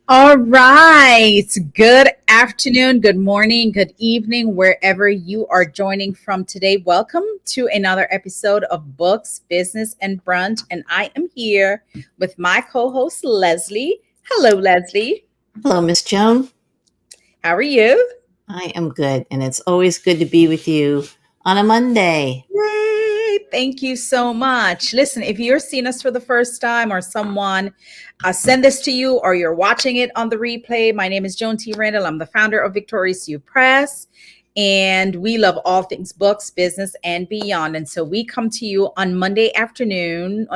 All right. Good afternoon, good morning, good evening, wherever you are joining from today. Welcome to another episode of Books, Business, and Brunch. And I am here with my co host, Leslie. Hello, Leslie. Hello, Miss Joan. How are you? I am good, and it's always good to be with you on a Monday. Yay! Thank you so much. Listen, if you're seeing us for the first time or someone send this to you or you're watching it on the replay, my name is Joan T. Randall. I'm the founder of Victorious You Press, and we love all things books, business, and beyond. And so we come to you on Monday afternoons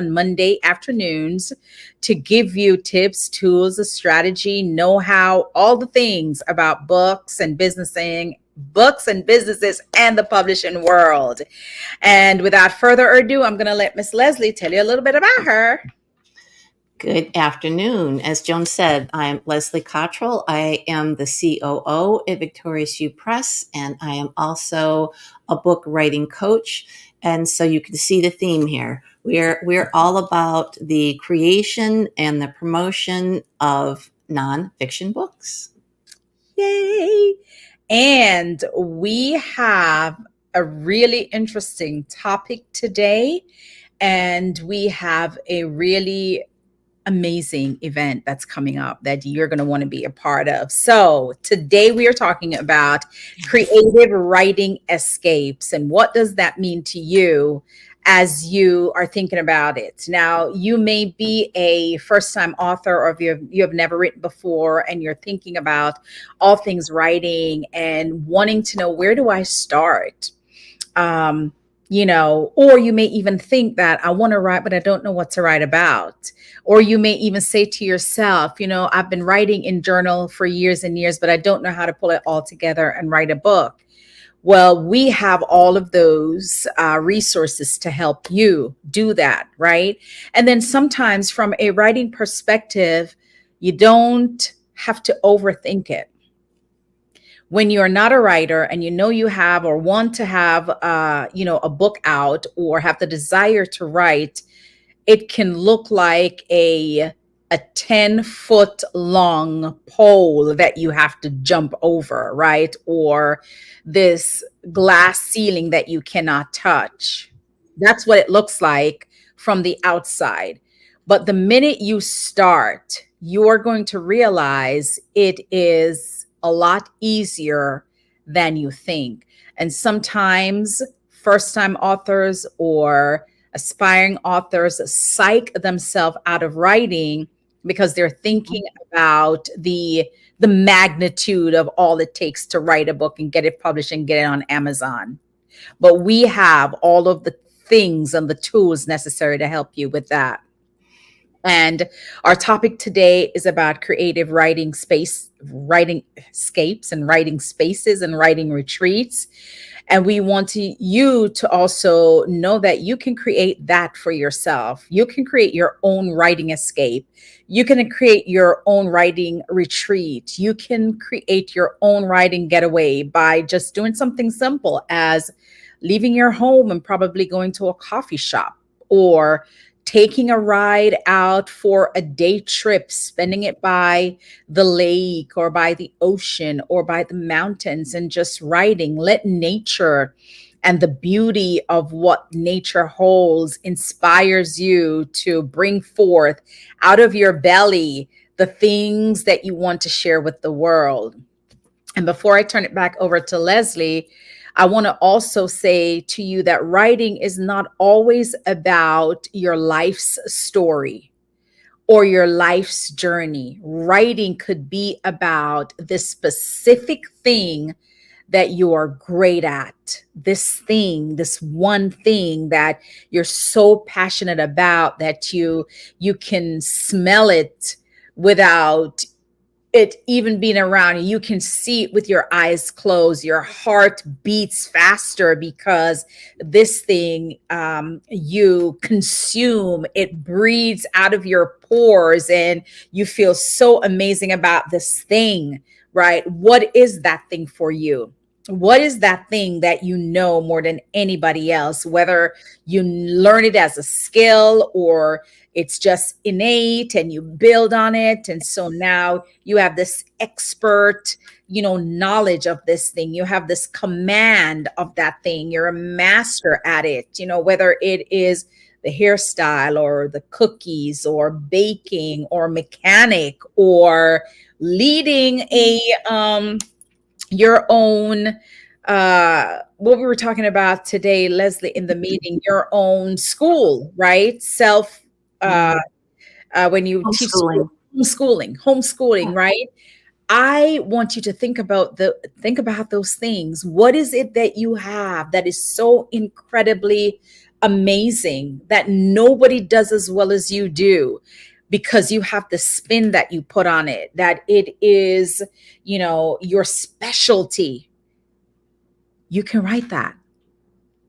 to give you tips, tools, a strategy, know-how, all the things about books and businesses and the publishing world. And without further ado, I'm going to let Miss Leslie tell you a little bit about her. Good afternoon. As Joan said, I'm Leslie Cottrell. I am the COO at Victorious You Press, and I am also a book writing coach. And so you can see the theme here. We're all about the creation and the promotion of nonfiction books. Yay! And we have a really interesting topic today, and we have a really amazing event that's coming up that you're going to want to be a part of. So today we are talking about creative writing escapes, and what does that mean to you as you are thinking about it? Now, you may be a first-time author, or if you have never written before and you're thinking about all things writing and wanting to know, where do I start? Or you may even think that I want to write, but I don't know what to write about. Or you may even say to yourself, I've been writing in journal for years and years, but I don't know how to pull it all together and write a book. Well, we have all of those resources to help you do that, right? And then sometimes from a writing perspective, you don't have to overthink it. When you're not a writer and you have or want to have, a book out or have the desire to write, it can look like a 10-foot long pole that you have to jump over, right? Or this glass ceiling that you cannot touch. That's what it looks like from the outside. But the minute you start, you're going to realize it is a lot easier than you think. And sometimes first-time authors or aspiring authors psych themselves out of writing because they're thinking about the magnitude of all it takes to write a book and get it published and get it on Amazon. But we have all of the things and the tools necessary to help you with that. And our topic today is about creative writing escapes and writing spaces and writing retreats. And we want you to also know that you can create that for yourself. You can create your own writing escape. You can create your own writing retreat. You can create your own writing getaway by just doing something simple as leaving your home and probably going to a coffee shop, or taking a ride out for a day trip, spending it by the lake or by the ocean or by the mountains and just writing. Let nature and the beauty of what nature holds inspires you to bring forth out of your belly the things that you want to share with the world. And before I turn it back over to Leslie, I want to also say to you that writing is not always about your life's story or your life's journey. Writing could be about this specific thing that you are great at, this thing, this one thing that you're so passionate about that you can smell it without it even being around you. You can see it with your eyes closed. Your heart beats faster because this thing, you consume, it breathes out of your pores, and you feel so amazing about this thing, right? What is that thing for you? What is that thing that you know more than anybody else, whether you learn it as a skill or it's just innate and you build on it? And so now you have this expert, knowledge of this thing. You have this command of that thing. You're a master at it, whether it is the hairstyle or the cookies or baking or mechanic or leading a your own, what we were talking about today, Leslie, in the meeting, your own school, right? Self, uh, Mm, when you teach school, homeschooling. homeschooling, right? I want you to think about those things. What is it that you have that is so incredibly amazing that nobody does as well as you do? Because you have the spin that you put on it, that it is, your specialty. You can write that.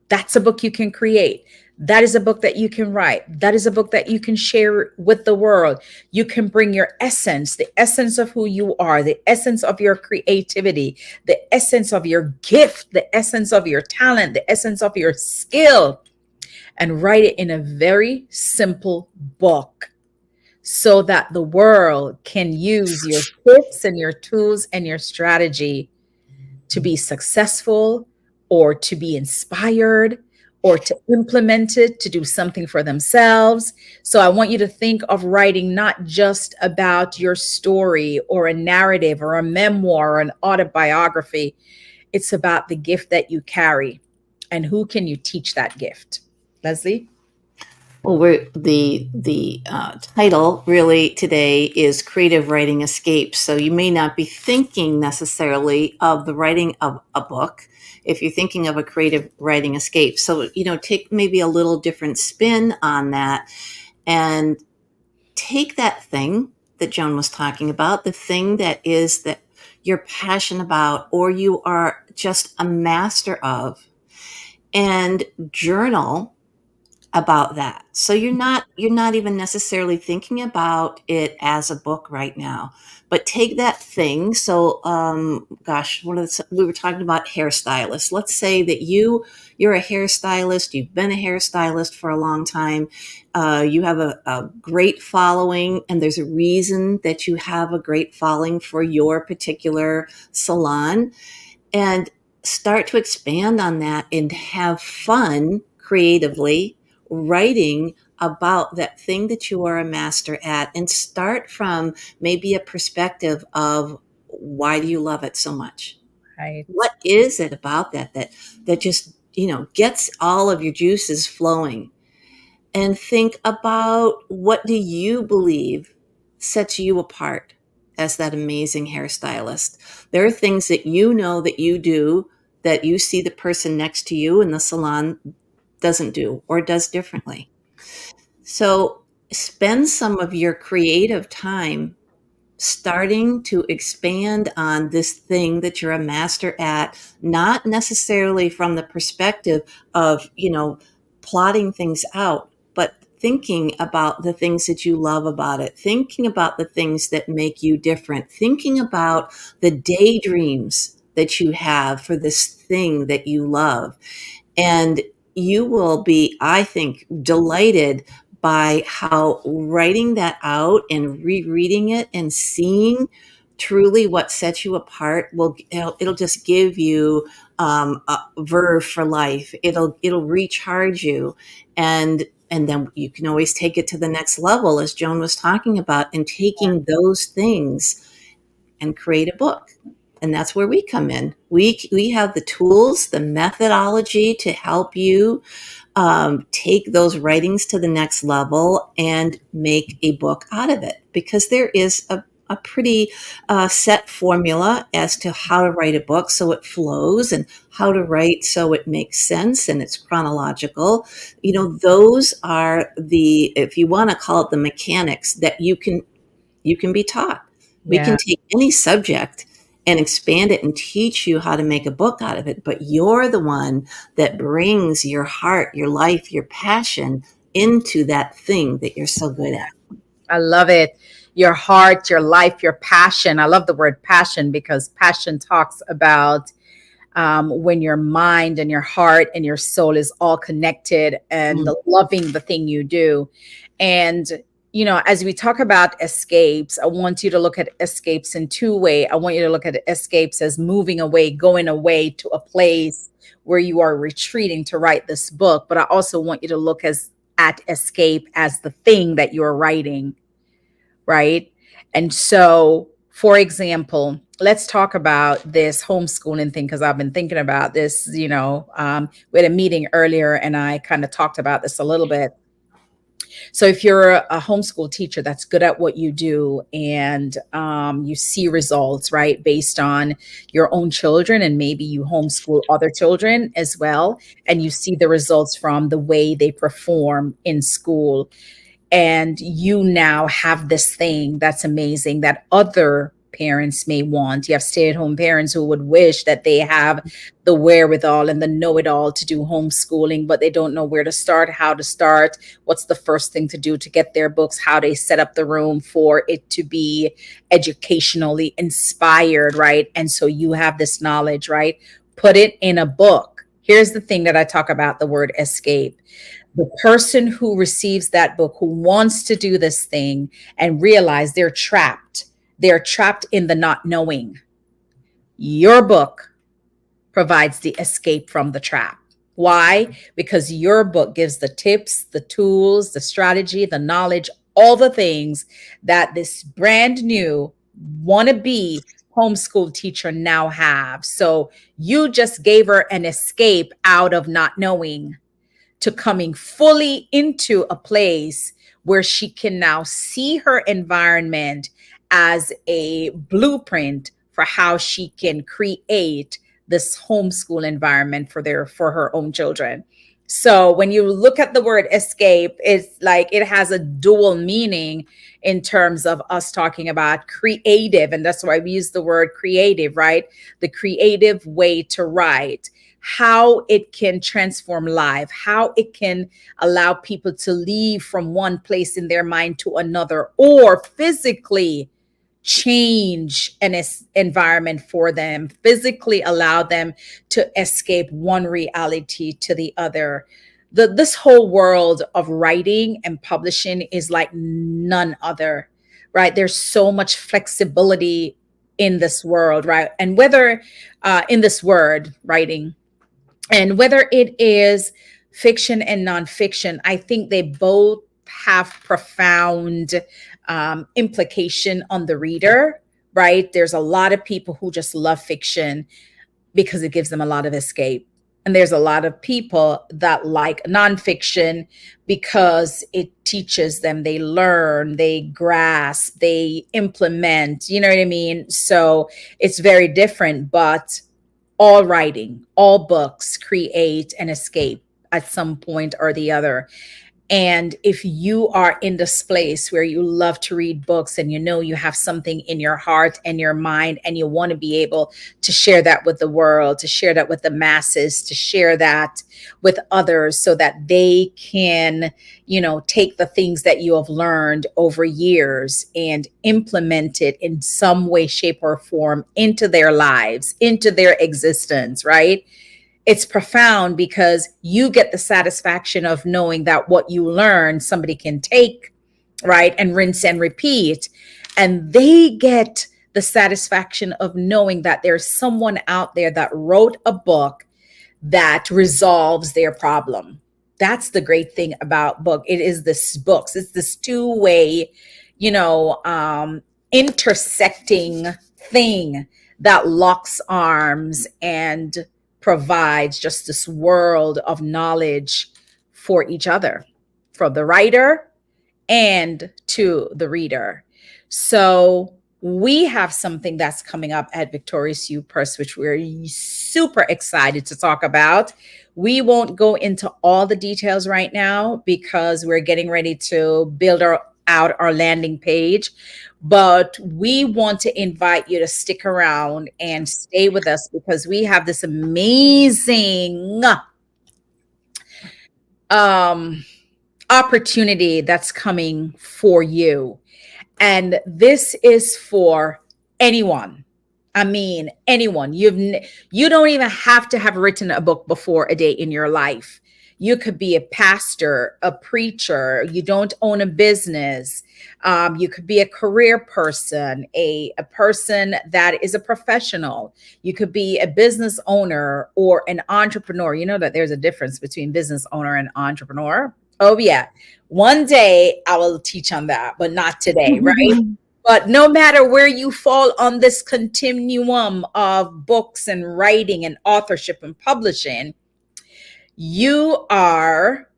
That's a book you can create. That is a book that you can write. That is a book that you can share with the world. You can bring your essence, the essence of who you are, the essence of your creativity, the essence of your gift, the essence of your talent, the essence of your skill, and write it in a very simple book so that the world can use your tips and your tools and your strategy to be successful or to be inspired or to implement it, to do something for themselves. So I want you to think of writing not just about your story or a narrative or a memoir or an autobiography. It's about the gift that you carry and who can you teach that gift. Leslie? Well, the title really today is Creative Writing Escapes. So you may not be thinking necessarily of the writing of a book if you're thinking of a creative writing escape. So, take maybe a little different spin on that and take that thing that Joan was talking about, the thing that you're passionate about or you are just a master of, and journal about that. So you're not even necessarily thinking about it as a book right now, but take that thing. So, gosh, we were talking about hairstylists. Let's say that you're a hairstylist. You've been a hairstylist for a long time. You have a great following, and there's a reason that you have a great following for your particular salon. And start to expand on that and have fun creatively writing about that thing that you are a master at, and start from maybe a perspective of why do you love it so much? Right. What is it about that just gets all of your juices flowing? And think about, what do you believe sets you apart as that amazing hairstylist? There are things that you know that you do that you see the person next to you in the salon doesn't do or does differently. So spend some of your creative time starting to expand on this thing that you're a master at, not necessarily from the perspective of, plotting things out, but thinking about the things that you love about it, thinking about the things that make you different, thinking about the daydreams that you have for this thing that you love. And you will be, I think, delighted by how writing that out and rereading it and seeing truly what sets you apart it'll just give you a verve for life. It'll recharge you, and then you can always take it to the next level, as Joan was talking about, and taking those things and create a book. And that's where we come in. We have the tools, the methodology to help you take those writings to the next level and make a book out of it. Because there is a pretty set formula as to how to write a book so it flows, and how to write so it makes sense and it's chronological. Those are the, if you want to call it, the mechanics that you can be taught. We can Yeah. take any subject and expand it and teach you how to make a book out of it, but you're the one that brings your heart, your life, your passion into that thing that you're so good at. I love it. Your heart, your life, your passion. I love the word passion because passion talks about when your mind and your heart and your soul is all connected and Mm, loving the thing you do. And, as we talk about escapes, I want you to look at escapes in two ways. I want you to look at escapes as moving away, going away to a place where you are retreating to write this book. But I also want you to look at escape as the thing that you're writing, right? And so, for example, let's talk about this homeschooling thing because I've been thinking about this. We had a meeting earlier and I kind of talked about this a little bit. So, if you're a homeschool teacher that's good at what you do and you see results, right, based on your own children, and maybe you homeschool other children as well, and you see the results from the way they perform in school, and you now have this thing that's amazing that other parents may want. You have stay-at-home parents who would wish that they have the wherewithal and the know-it-all to do homeschooling, but they don't know where to start, how to start, what's the first thing to do to get their books, how they set up the room for it to be educationally inspired, right? And so you have this knowledge, right? Put it in a book. Here's the thing that I talk about, the word escape. The person who receives that book, who wants to do this thing and realize they're trapped in the not knowing. Your book provides the escape from the trap. Why? Because your book gives the tips, the tools, the strategy, the knowledge, all the things that this brand new wannabe homeschool teacher now have. So you just gave her an escape out of not knowing to coming fully into a place where she can now see her environment as a blueprint for how she can create this homeschool environment for her own children. So when you look at the word escape, it's like it has a dual meaning in terms of us talking about creative, and that's why we use the word creative, right? The creative way to write, how it can transform life, how it can allow people to leave from one place in their mind to another, or physically change an environment for them, physically allow them to escape one reality to the other. This whole world of writing and publishing is like none other, right? There's so much flexibility in this world, right? And whether in this word, writing, and whether it is fiction and nonfiction, I think they both have profound implication on the reader, right? There's a lot of people who just love fiction because it gives them a lot of escape. And there's a lot of people that like nonfiction because it teaches them, they learn, they grasp, they implement, you know what I mean? So it's very different, but all writing, all books create an escape at some point or the other. And if you are in this place where you love to read books and you know you have something in your heart and your mind and you want to be able to share that with the world, to share that with the masses, to share that with others so that they can, take the things that you have learned over years and implement it in some way, shape, or form into their lives, into their existence, right? It's profound because you get the satisfaction of knowing that what you learn, somebody can take, right, and rinse and repeat. And they get the satisfaction of knowing that there's someone out there that wrote a book that resolves their problem. That's the great thing about book. It is this books. It's this two-way, you know, intersecting thing that locks arms and provides just this world of knowledge for each other, for the writer and to the reader. So we have something that's coming up at Victorious You Press, which we're super excited to talk about. We won't go into all the details right now because we're getting ready to build out our landing page. But we want to invite you to stick around and stay with us because we have this amazing um, opportunity that's coming for you. And this is for anyone. I mean, anyone. You don't even have to have written a book before a day in your life. You could be a pastor, a preacher. You don't own a business. You could be a career person, a person that is a professional. You could be a business owner or an entrepreneur. You know that there's a difference between business owner and entrepreneur. Oh, yeah. One day I will teach on that, but not today, right? But no matter where you fall on this continuum of books and writing and authorship and publishing, you are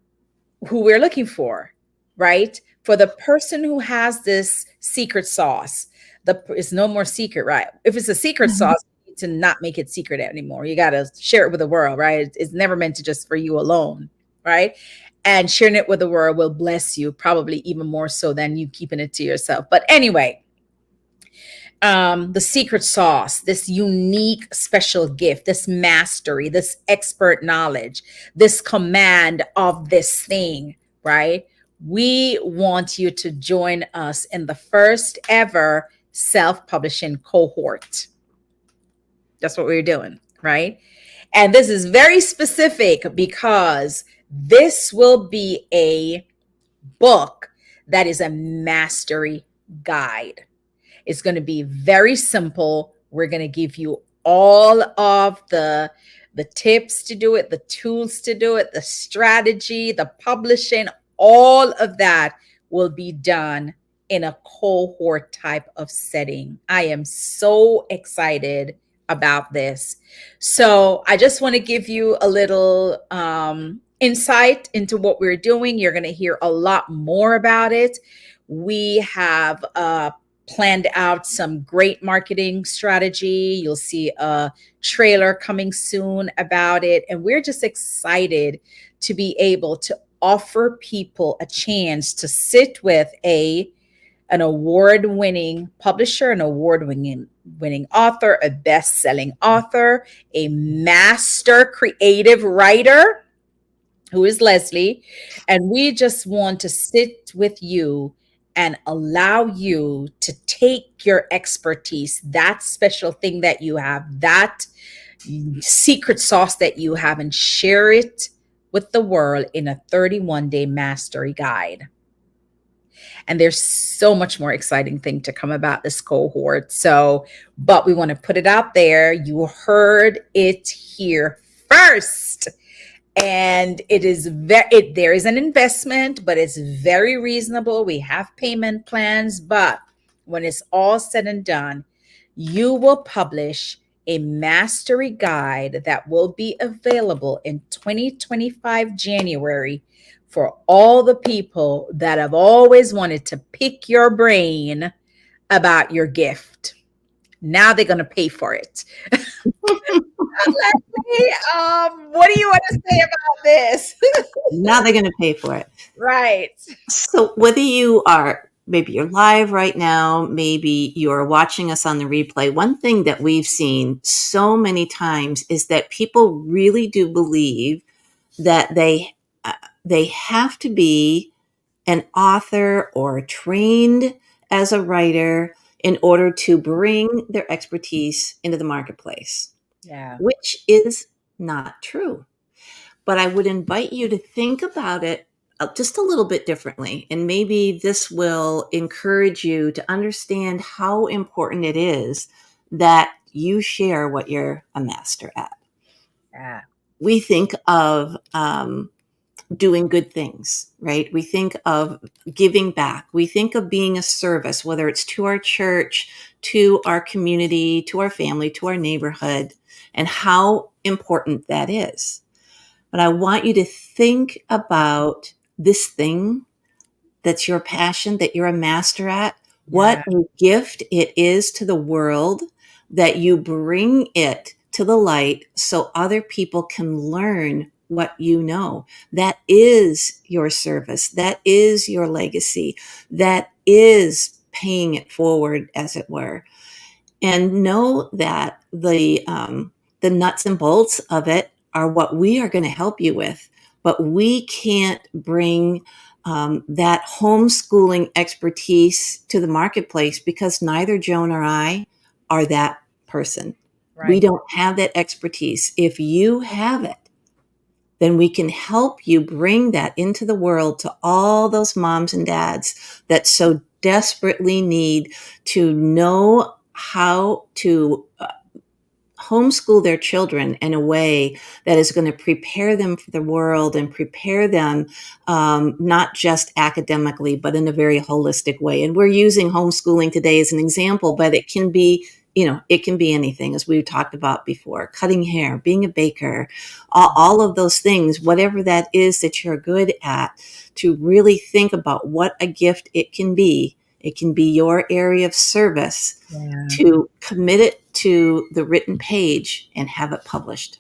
who we're looking for, right? For the person who has this secret sauce, it's no more secret, right? If it's a secret sauce, you need to not make it secret anymore. You got to share it with the world, right? It's never meant to just for you alone, right? And sharing it with the world will bless you, probably even more so than you keeping it to yourself. But anyway, the secret sauce, this unique special gift, this mastery, this expert knowledge, this command of this thing, right? We want you to join us in the first ever self-publishing cohort. That's what we're doing, right? And this is very specific because this will be a book that is a mastery guide. It's going to be very simple. We're going to give you all of the tips to do it, the tools to do it, the strategy, the publishing, all of that will be done in a cohort type of setting. I am so excited about this. So I just want to give you a little insight into what we're doing. You're going to hear a lot more about it. We have planned out some great marketing strategy. You'll see a trailer coming soon about it. And we're just excited to be able to offer people a chance to sit with an award-winning publisher, an award-winning author, a best-selling author, a master creative writer, who is Leslie. And we just want to sit with you and allow you to take your expertise, that special thing that you have, that secret sauce that you have, and share it with the world in a 31-day mastery guide. And there's so much more exciting thing to come about this cohort. So, but we want to put it out there. You heard it here first. And it is there is an investment, but it's very reasonable. We have payment plans, but when it's all said and done, you will publish a mastery guide that will be available in 2025 January for all the people that have always wanted to pick your brain about your gift. Now they're going to pay for it. Leslie, what do you want to say about this? Now they're going to pay for it. Right. So whether you are, maybe you're live right now, maybe you're watching us on the replay, one thing that we've seen so many times is that people really do believe that they have to be an author or trained as a writer in order to bring their expertise into the marketplace. Yeah. Which is not true. But I would invite you to think about it just a little bit differently. And maybe this will encourage you to understand how important it is that you share what you're a master at. Yeah. We think of doing good things, right? We think of giving back. We think of being a service, whether it's to our church, to our community, to our family, to our neighborhood, and how important that is. But I want you to think about this thing that's your passion, that you're a master at, what Yeah. a gift it is to the world that you bring it to the light so other people can learn what you know. That is your service. That is your legacy. That is paying it forward, as it were. And know that the nuts and bolts of it are what we are going to help you with, but we can't bring that homeschooling expertise to the marketplace because neither Joan or I are that person. We Right. don't have that expertise. If you have it, then we can help you bring that into the world to all those moms and dads that so desperately need to know how to homeschool their children in a way that is going to prepare them for the world and prepare them not just academically, but in a very holistic way. And we're using homeschooling today as an example, but it can be, it can be anything, as we talked about before: cutting hair, being a baker, all of those things, whatever that is that you're good at, to really think about what a gift it can be. It can be your area of service, Yeah. to commit it to the written page and have it published.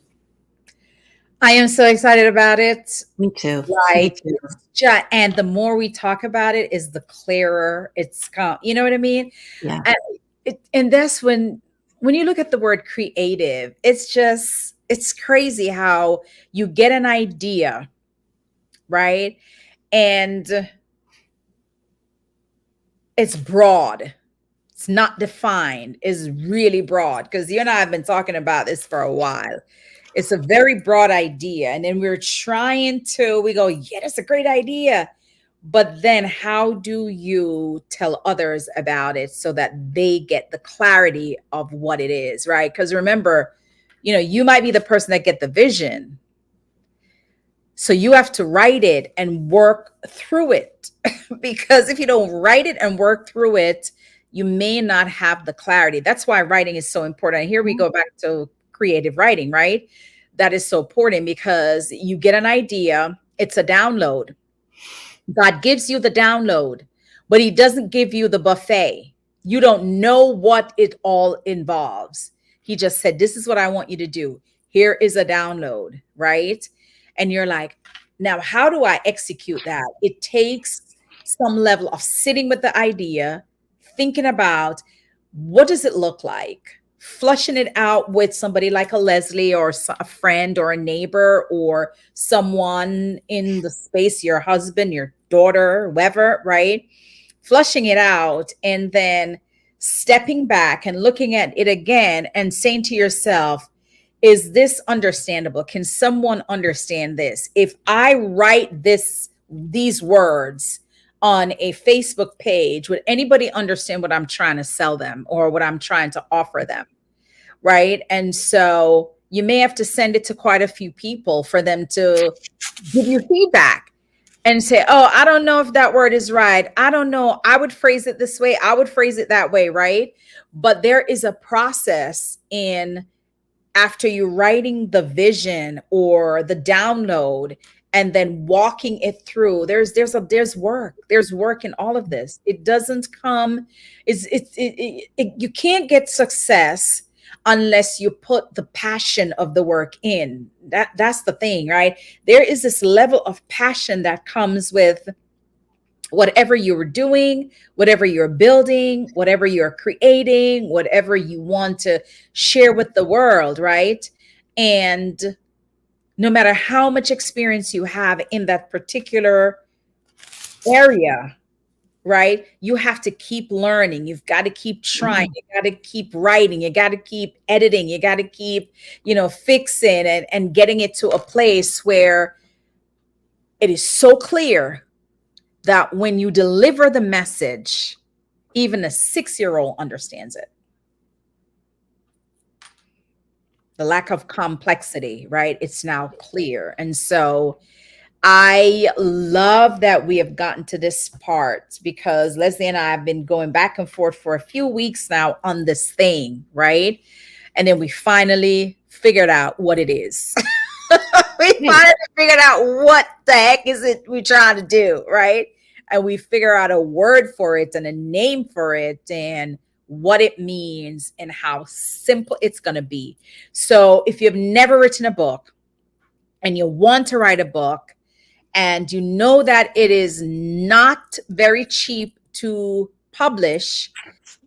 I am so excited about it. Me too. Me Like, too. it's just, and the more we talk about it, is the clearer it's come. You know what I mean? Yeah. And, and that's when you look at the word creative, it's crazy how you get an idea, right? And it's broad. It's not defined. Is really broad, because you and I have been talking about this for a while. It's a very broad idea. And then we go, yeah, that's a great idea. But then how do you tell others about it so that they get the clarity of what it is, right? Because remember, you might be the person that get the vision. So you have to write it and work through it. Because if you don't write it and work through it, you may not have the clarity. That's why writing is so important. And here we go back to creative writing, right? That is so important because you get an idea, it's a download. God gives you the download, but he doesn't give you the buffet. You don't know what it all involves. He just said, this is what I want you to do. Here is a download, right? And you're like, now, how do I execute that? It takes some level of sitting with the idea, thinking about what does it look like, flushing it out with somebody like a Leslie or a friend or a neighbor or someone in the space, your husband, your daughter, whoever, right? Flushing it out and then stepping back and looking at it again and saying to yourself, is this understandable? Can someone understand this? If I write these words on a Facebook page, would anybody understand what I'm trying to sell them or what I'm trying to offer them? Right. And so you may have to send it to quite a few people for them to give you feedback and say, oh, I don't know if that word is right. I don't know. I would phrase it this way. I would phrase it that way. Right. But there is a process in after you writing the vision or the download and then walking it through. There's work in all of this. It doesn't come you can't get success unless you put the passion of the work in. That's the thing, right? There is this level of passion that comes with whatever you're doing, whatever you're building, whatever you're creating, whatever you want to share with the world, right? And no matter how much experience you have in that particular area, right? You have to keep learning. You've got to keep trying. Mhm. You got to keep writing. You got to keep editing. You got to keep, fixing and getting it to a place where It is so clear that when you deliver the message, even a 6-year-old understands it. The lack of complexity, right? It's now clear. And so I love that we have gotten to this part because Leslie and I have been going back and forth for a few weeks now on this thing, right? And then we finally figured out what it is. We Right. finally figured out what the heck is it we're trying to do, right? And we figure out a word for it and a name for it and what it means and how simple it's going to be. So if you've never written a book and you want to write a book, and you know that it is not very cheap to publish,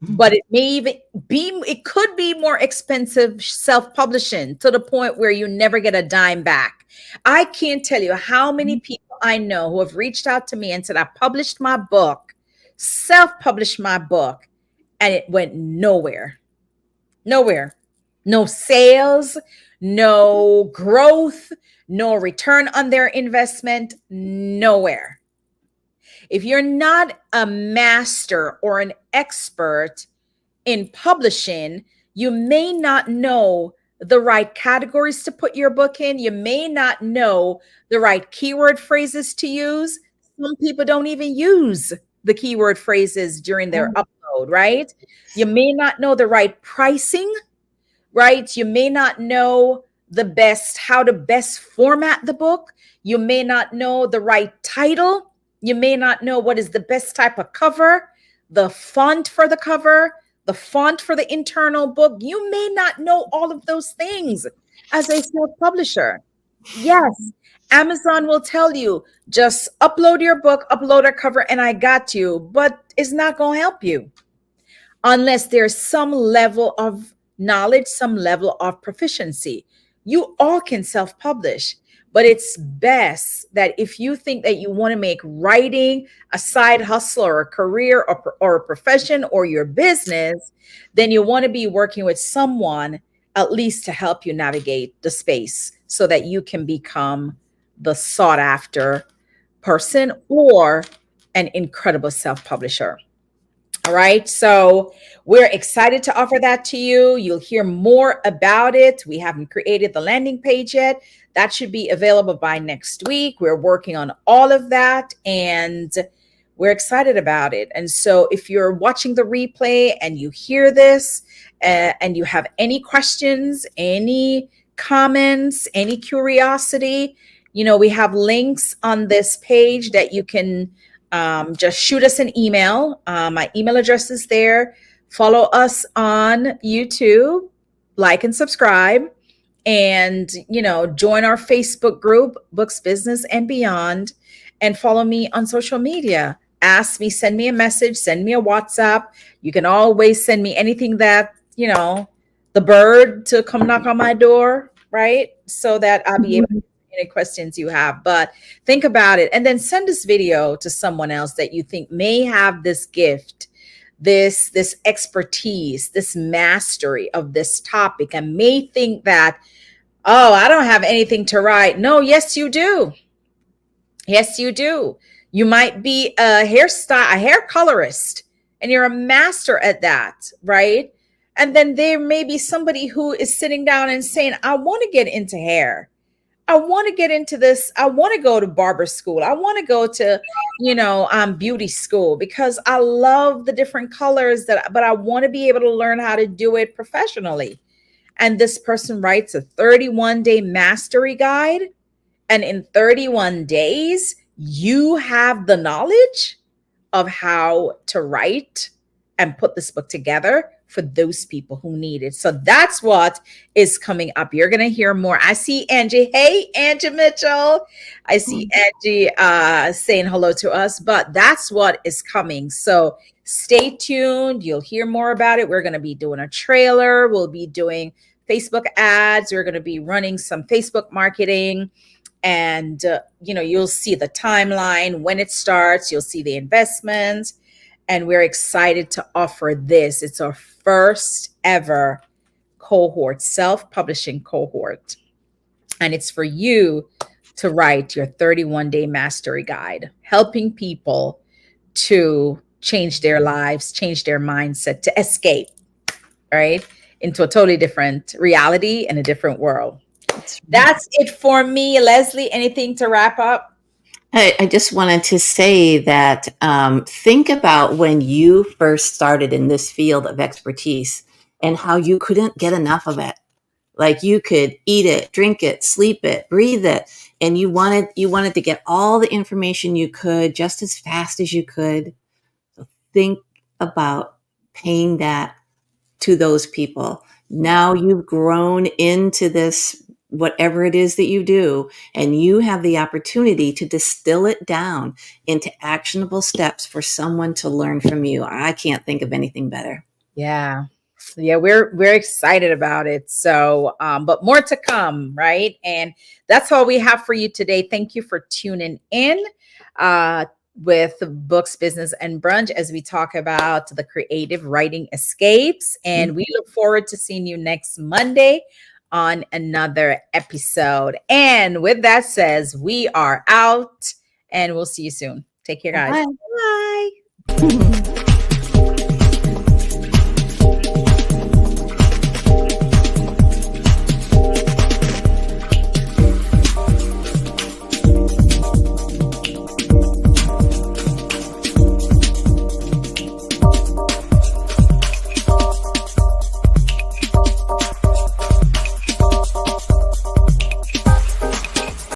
but it may even be, it could be more expensive self-publishing to the point where you never get a dime back. I can't tell you how many people I know who have reached out to me and said, I published my book, self-published my book, and it went nowhere. Nowhere. No sales, no growth, no return on their investment, nowhere. If you're not a master or an expert in publishing, you may not know the right categories to put your book in. You may not know the right keyword phrases to use. Some people don't even use the keyword phrases during their Oh, upload, right? You may not know the right pricing, right? You may not know how to best format the book. You may not know the right title. You may not know what is the best type of cover, the font for the cover, the font for the internal book. You may not know all of those things as a self-publisher. Yes, Amazon will tell you just upload your book, upload a cover, and I got you, but it's not going to help you unless there's some level of knowledge, some level of proficiency. You all can self publish, but it's best that if you think that you want to make writing a side hustle or a career or a profession or your business, then you want to be working with someone at least to help you navigate the space so that you can become the sought after person or an incredible self publisher. All right. So we're excited to offer that to you. You'll hear more about it. We haven't created the landing page yet. That should be available by next week. We're working on all of that and we're excited about it. And so if you're watching the replay and you hear this and you have any questions, any comments, any curiosity, we have links on this page that you can just shoot us an email. My email address is there. Follow us on YouTube, like and subscribe, and join our Facebook group, Books, Business, and Beyond, and follow me on social media. Ask me, send me a message, send me a WhatsApp. You can always send me anything that the bird to come knock on my door, right? So that I'll be able to any questions you have. But think about it and then send this video to someone else that you think may have this gift, this expertise, this mastery of this topic, and may think that, oh, I don't have anything to write. No, yes you do. Yes you do. You might be a hair colorist, and you're a master at that, right? And then there may be somebody who is sitting down and saying, I want to get into hair. I want to get into this. I want to go to barber school. I want to go to, beauty school because I love the different colors but I want to be able to learn how to do it professionally. And this person writes a 31-day mastery guide. And in 31 days, you have the knowledge of how to write and put this book together for those people who need it. So that's what is coming up. You're going to hear more. I see Angie. Hey, Angie Mitchell. I see Angie saying hello to us, but that's what is coming. So stay tuned. You'll hear more about it. We're going to be doing a trailer. We'll be doing Facebook ads. We're going to be running some Facebook marketing. And, you'll see the timeline when it starts. You'll see the investments. And we're excited to offer this. It's our first ever cohort, self-publishing cohort. And it's for you to write your 31-day mastery guide, helping people to change their lives, change their mindset, to escape, right, into a totally different reality and a different world. That's right. That's it for me. Leslie, anything to wrap up? I just wanted to say that think about when you first started in this field of expertise and how you couldn't get enough of it. Like you could eat it, drink it, sleep it, breathe it, and you wanted to get all the information you could just as fast as you could. So think about paying that to those people. Yeah. Now you've grown into this, whatever it is that you do, and you have the opportunity to distill it down into actionable steps for someone to learn from you. I can't think of anything better. Yeah. Yeah, we're excited about it. So, but more to come, right? And that's all we have for you today. Thank you for tuning in uh, with Books, Business, and Brunch as we talk about the creative writing escapes. And we look forward to seeing you next Monday on another episode. And with that says, we are out, and we'll see you soon. Take care, guys. Bye Bye. bye.